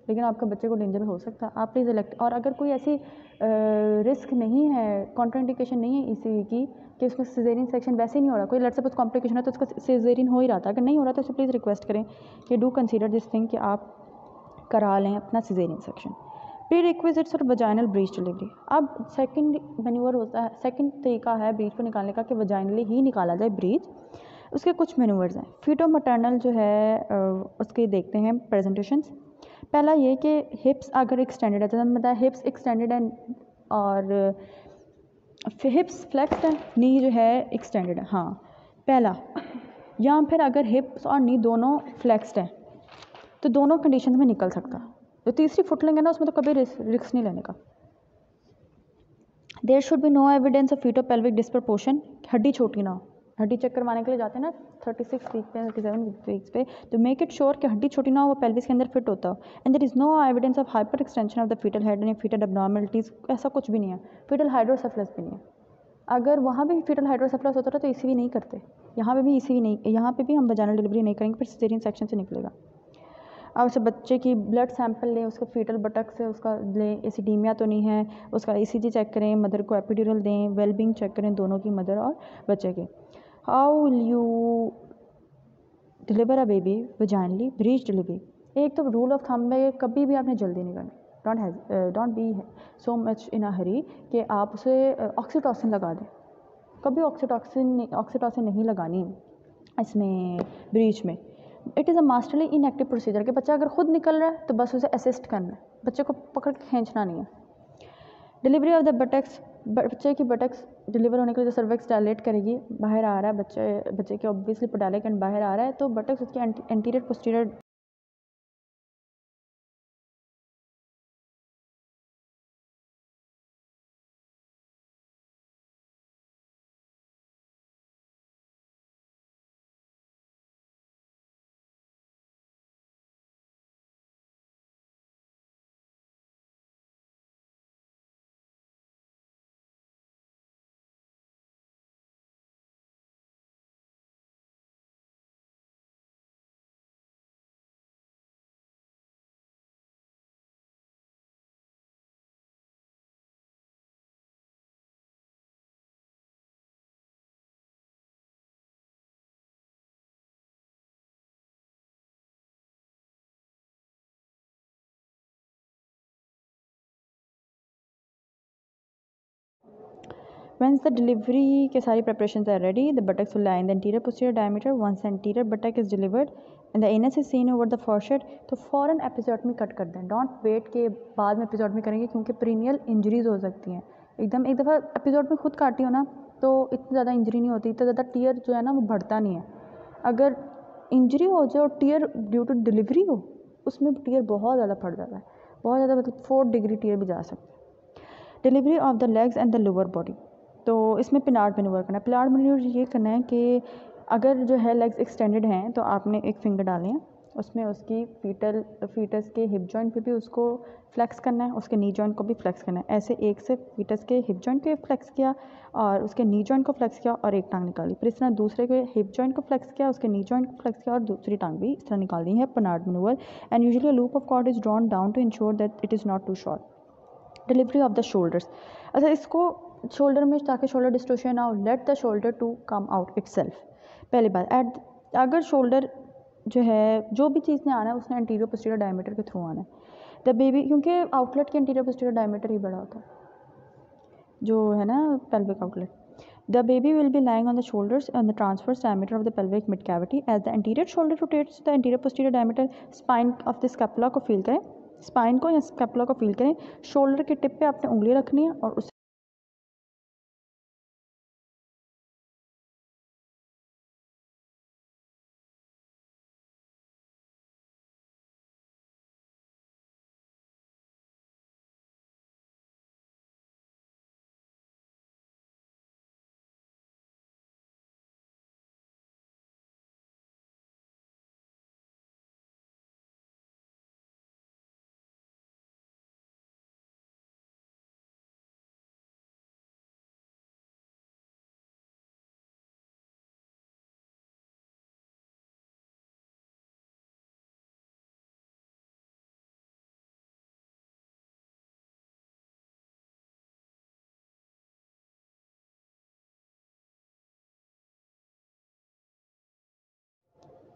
लेकिन आपका बच्चे को डेंजर हो सकता है, आप प्लीज़ इलेक्ट। और अगर कोई ऐसी रिस्क नहीं है, कॉन्ट्राइंडिकेशन नहीं है ECV की कि उसमें सिजेरियन सेक्शन वैसे ही नहीं हो रहा, कोई लेट्स सपोज कॉम्प्लिकेशन है तो उसका सिजेरियन हो ही रहा था, अगर नहीं हो रहा तो उससे प्लीज़ रिक्वेस्ट करें कि डू कंसीडर दिस थिंग कि आप करा लें अपना सिजेरियन सेक्शन। प्री रिक्विजिट्स और वजाइनल ब्रीच डिलीवरी। अब सेकंड मैन्यूवर होता है, सेकंड तरीका है ब्रीच को निकालने का कि वजाइनली ही निकाला जाए ब्रीच। उसके कुछ मैन्यूवर्स हैं। फीटो मैटरनल जो है उसके देखते हैं प्रेजेंटेशंस। पहला ये कि हिप्स अगर एक्सटेंडेड है, तो हमने बताया हिप्स एक्सटेंडेड है और हिप्स फ्लेक्स्ड है, नी जो है एक्सटेंडेड है, हाँ पहला। या फिर अगर हिप्स और नी दोनों फ्लेक्स्ड है तो दोनों कंडीशन में निकल सकता। जो तीसरी फुटलिंग है ना उसमें तो कभी रिस्क नहीं लेने का। There should be no evidence of feto pelvic disproportion, हड्डी छोटी ना हो। हड्डी चेक करवाने के लिए जाते हैं ना 36 वीक पे 37 वीक्स पे, तो मेक इट श्योर कि हड्डी छोटी ना हो, वो पेल्विस के अंदर फिट होता हो। And there is no evidence of hyperextension of the fetal head and fetal abnormalities, ऐसा कुछ भी नहीं है। फीटल हाइड्रोसेफलस भी नहीं है। अगर वहाँ भी फीटल हाइड्रोसेफलस होता था तो ECV नहीं करते, यहाँ पे भी ECV नहीं, यहाँ पे भी हम वजाइनल डिलीवरी नहीं करेंगे, फिर सिजेरियन सेक्शन से निकलेगा। अब उसे बच्चे की ब्लड सैंपल लें, उसका फीटल बटक से उसका लें, एसिडीमिया तो नहीं है, उसका ECG चेक करें, मदर को एपिड्यूरल दें, वेलबींग चेक करें दोनों की, मदर और बच्चे के। How will you deliver a baby vaginally breach delivery? एक तो रूल ऑफ थंब है कभी भी आपने जल्दी नहीं करनी, don't be so much in a hurry कि आप उसे ऑक्सीटोसिन लगा दें। कभी ऑक्सीटोसिन नहीं लगानी इसमें ब्रीच में। It is a masterly inactive procedure कि बच्चा अगर खुद निकल रहा है तो बस उसे असिस्ट करना है, बच्चे को पकड़ के खींचना नहीं है। डिलीवरी ऑफ द बटक्स, बच्चे की बटक्स डिलीवर होने के लिए जो सर्विक्स डायलेट करेगी, बाहर आ रहा है बच्चे के ऑब्वियसली पोडालिक एंड बाहर आ रहा है, तो बटक्स उसके anterior posterior Once the delivery के सारी preparations are ready, the buttocks will lie in the anterior posterior diameter. Once the anterior buttock is delivered and the anus is seen over the forehead, तो फ़ौरन एपिसोडमी cut कर दें. Don't wait के बाद में एपिसोडमी करेंगे, क्योंकि प्रीनियल इंजरीज हो सकती हैं. एकदम एक दफ़ा एपिसोडमी खुद काटी हो ना, तो इतनी ज़्यादा इंजरी नहीं होती, इतना ज़्यादा टीयर जो है ना वो बढ़ता नहीं है. अगर इंजरी हो जाए और टीयर ड्यू टू डिलीवरी हो, उसमें टीयर बहुत ज़्यादा फट जाता है, बहुत ज़्यादा, मतलब 4 डिग्री टीयर भी जा सकता है. Delivery of the legs and the lower body, तो इसमें पिनार्ड मैन्यूवर करना है. पिनार्ड मैन्यूवर ये करना है कि अगर जो है लेग्स एक्सटेंडेड हैं तो आपने एक फिंगर डाले हैं, उसमें उसकी फीटस के हिप जॉइंट पे भी उसको फ्लेक्स करना है, उसके नी जॉइंट को भी फ्लेक्स करना है. ऐसे एक से फीटस के हिप जॉइंट पे फ्लेक्स किया और उसके नी जॉइंट को फ्लेक्स किया और एक टांग निकाली. फिर इस तरह दूसरे के हिप जॉइंट को फ्लेक्स किया, उसके नी जॉइंट को फ्लेक्स किया और दूसरी टांग भी इस तरह निकाल दी है. Pinard manoeuvre. And usually a loop of cord is drawn down to ensure that it is not too short. Delivery of the shoulders, अच्छा इसको शोल्डर में ताकि शोल्डर डिस्टोशन ना हो, let the shoulder to come out itself. पहली बात, अगर shoulder जो है जो भी चीज़ ने आना है उसने एंटीरियर पोस्टीरियर डायमीटर के थ्रू आना है. द बेबी, क्योंकि आउटलेट के एंटीरियर पोस्टीरियर डायमीटर ही बड़ा होता है जो है ना pelvic outlet. The baby will be lying on the shoulders on the transverse diameter of the pelvic mid cavity. As the anterior shoulder rotates the anterior posterior diameter. Spine of the scapula को feel करें, spine को या scapula को feel करें. Shoulder के tip पे आपने उंगली रखनी है और उस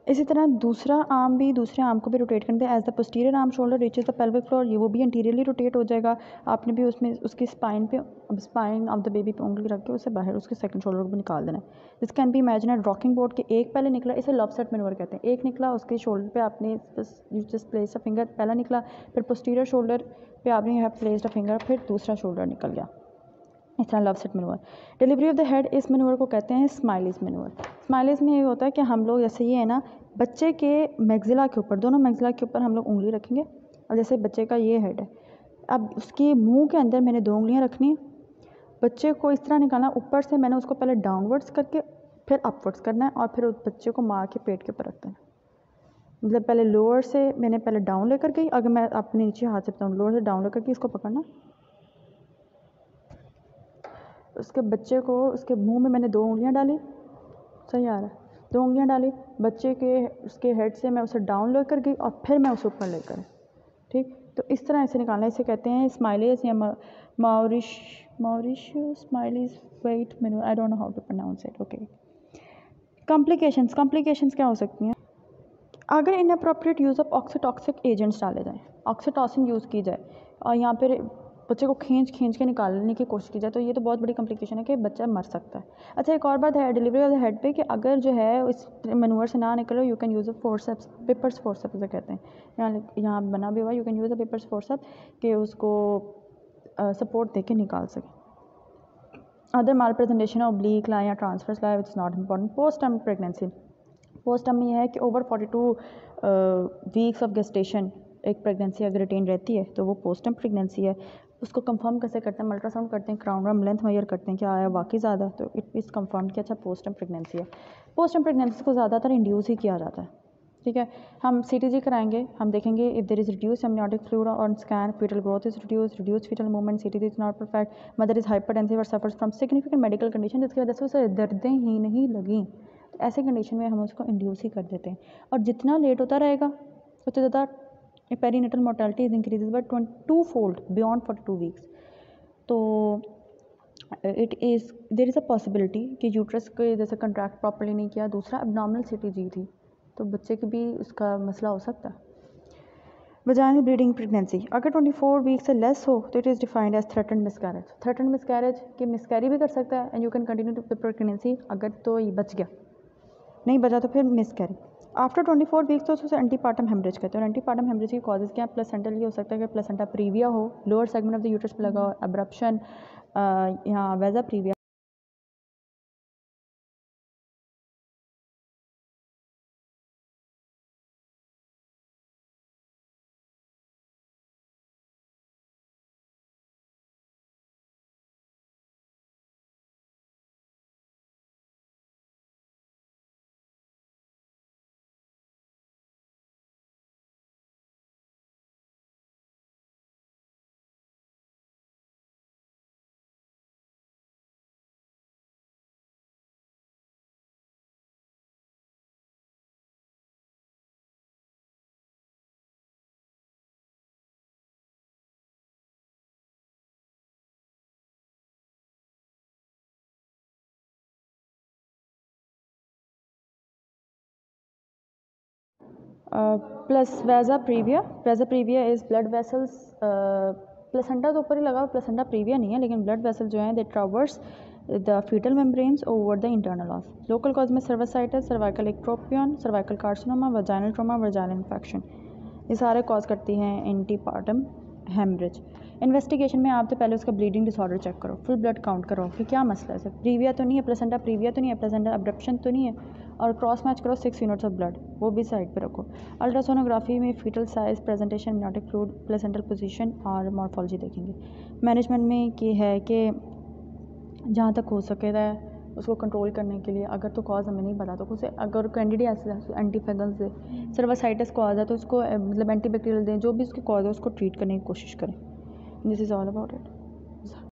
इसी तरह दूसरे आर्म को भी रोटेट करते हैं. As the posterior arm shoulder reaches the pelvic floor, ये वो भी इंटीरियरली रोटेट हो जाएगा. आपने भी उसमें उसकी स्पाइन ऑफ द बेबी पे उंगली रख के उसे बाहर उसके सेकंड शोल्डर को भी निकाल देना है. This can be imagine rocking board के एक पहले निकला, इसे लॉबसेट मैनूवर कहते हैं. एक निकला उसके शोल्डर पे आपने you just place a finger, पहला निकला, फिर पोस्टीरियर शोल्डर पे आपने हैव प्लेस्ड अ फिंगर, फिर दूसरा शोल्डर निकल गया. इस तरह Lovset manoeuvre. Delivery of the head, इस मैनूवर को कहते हैं स्माइलीज मैनूवर. स्माइलीज में ये होता है कि हम लोग जैसे ये है ना, बच्चे के मैग्जिला के ऊपर, दोनों मैग्जिला के ऊपर हम लोग उंगली रखेंगे और जैसे बच्चे का ये हेड है, अब उसके मुंह के अंदर मैंने 2 उंगलियां रखनी है. बच्चे को इस तरह निकालना, ऊपर से मैंने उसको पहले डाउनवर्ड्स करके फिर अपवर्ड्स करना है और फिर उस बच्चे को माँ के पेट के ऊपर रखना है. मतलब पहले लोअर से मैंने पहले डाउन लेकर गई, अगर मैं अपने नीचे हाथ से बताऊँ, लोअर से डाउन लेकर के इसको पकड़ना, उसके बच्चे को उसके मुंह में मैंने 2 उंगलियां डाली, सही आ रहा है, 2 उंगलियां डाली, बच्चे के उसके हेड से मैं उसे डाउन लेकर गई और फिर मैं उसे ऊपर लेकर, ठीक. तो इस तरह ऐसे निकालना, इसे कहते हैं स्माइलीज या Mauritius smileys weight manoeuvre. I don't know how to pronounce it. Okay. Complications क्या हो सकती हैं अगर inappropriate use of oxytocic agents डाले जाएँ, ऑक्सीटॉसिन यूज़ की जाए और यहाँ पर बच्चे को खींच के निकालने की कोशिश की जाए, तो ये तो बहुत बड़ी कॉम्प्लिकेशन है कि बच्चा मर सकता है. अच्छा, एक और बात है डिलीवरी ऑफ द हेड पे कि अगर जो है इस मैनूवर से ना निकलो, you can use a forceps, papers forceps इसे कहते हैं. यहाँ बना भी हुआ, you can use a papers forceps कि उसको सपोर्ट दे के निकाल सकें। Other mal presentation oblique lie or transfers lie which is not important. Post term pregnancy, post term ये है कि ओवर 42 वीक्स ऑफ गेस्टेशन एक प्रेगनेंसी अगर रिटेन रहती है तो वो पोस्ट टर्म प्रेगनेंसी है। उसको कंफर्म कैसे करते हैं? अल्ट्रासाउंड करते हैं, क्राउन लेंथ मेजर करते हैं, क्या आया वाकई ज़्यादा, तो इट इज़ कंफर्म कि अच्छा पोस्ट टर्म प्रेगनेंसी है। पोस्ट टर्म प्रेगनेंसी को ज़्यादातर इंड्यूस ही किया जाता है, ठीक है। हम CTG कराएंगे, हम देखेंगे if there is reduce amniotic fluid on scan, fetal growth is reduce fetal movement, CTG is not perfect, mother is hypertensive और suffers from significant medical condition, जिसकी वजह से उसे दर्दें ही नहीं लगीं, तो ऐसे कंडीशन में हम उसको इंड्यूस ही कर देते हैं। और जितना लेट होता रहेगा उतना ज़्यादा perinatal mortality is increases by 2-fold beyond 42 weeks. तो देयर इज़ अ पॉसिबिलिटी कि यूट्रस के जैसे कंट्रैक्ट प्रॉपर्ली नहीं किया, दूसरा एब्नॉर्मल CTG थी, तो बच्चे की भी उसका मसला हो सकता है। वजाइनल ब्लीडिंग प्रेगनेंसी, अगर 24 वीक से लेस हो तो it is defined as threatened miscarriage. Threatened miscarriage कि मिसकैरी भी कर सकता है and you can continue the pregnancy, अगर तो ये बच गया, नहीं बचा तो फिर मिसकैरी। आफ्टर 24 वीक्स तो उसे एंटीपार्टम हेमरेज कहते हैं। और एंटीपार्टम हेमरेज की कॉजेज़ क्या? प्लेसेंटल ये हो सकता है कि प्लेसेंटा प्रीविया हो, lower segment of the uterus पे लगा हो, एब्रप्शन, यहाँ vasa praevia. Plus vasa praevia is blood vessels, placenta तो ऊपर ही लगा, प्लेसेंटा प्रीविया नहीं है, लेकिन ब्लड वेसल जो हैं they traverse the fetal membranes over the internal of. Local cause में cervicitis, cervical ectropion, cervical carcinoma, vaginal trauma, vaginal infection, ये सारे कॉज करती हैं एंटीपार्टम हेमरेज। इन्वेस्टिगेशन में आप तो पहले उसका ब्लीडिंग डिसऑर्डर चेक करो, फुल ब्लड काउंट करो कि क्या मसला है, सर प्रीविया तो नहीं है, प्लेसेंटा प्रीविया तो नहीं है, प्लेसेंटा अब्रप्शन तो नहीं है, और क्रॉस मैच करो 6 यूनिट्स ऑफ ब्लड, वो भी साइड पे रखो। अल्ट्रासोनोग्राफी में fetal size, presentation, amniotic fluid, placental position और मॉर्फोलॉजी देखेंगे। मैनेजमेंट में ये है कि जहाँ तक हो सकेगा उसको कंट्रोल करने के लिए, अगर तो कॉज हमें नहीं पता तो उसे, अगर कैंडिडियासिस एंटीफेगल्स दे, सर्वासाइटिस कॉज है तो उसको मतलब एंटीबैक्टीरियल दें, जो भी उसकी कॉज है उसको ट्रीट करने की कोशिश करें। This is all about it.